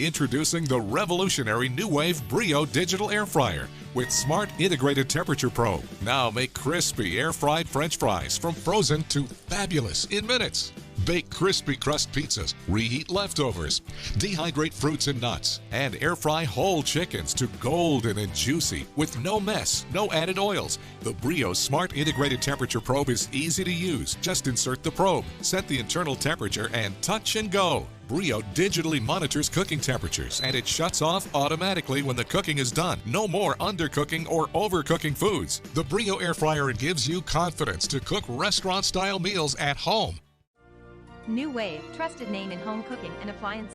Introducing the revolutionary New Wave Brio Digital Air Fryer with smart integrated temperature probe. Now make crispy air-fried French fries from frozen to fabulous in minutes. Bake crispy crust pizzas, reheat leftovers, dehydrate fruits and nuts, and air fry whole chickens to golden and juicy with no mess, no added oils. The Brio Smart Integrated Temperature Probe is easy to use. Just insert the probe, set the internal temperature, and touch and go. Brio digitally monitors cooking temperatures, and it shuts off automatically when the cooking is done. No more undercooking or overcooking foods. The Brio Air Fryer gives you confidence to cook restaurant-style meals at home. New Wave, trusted name in home cooking and appliance.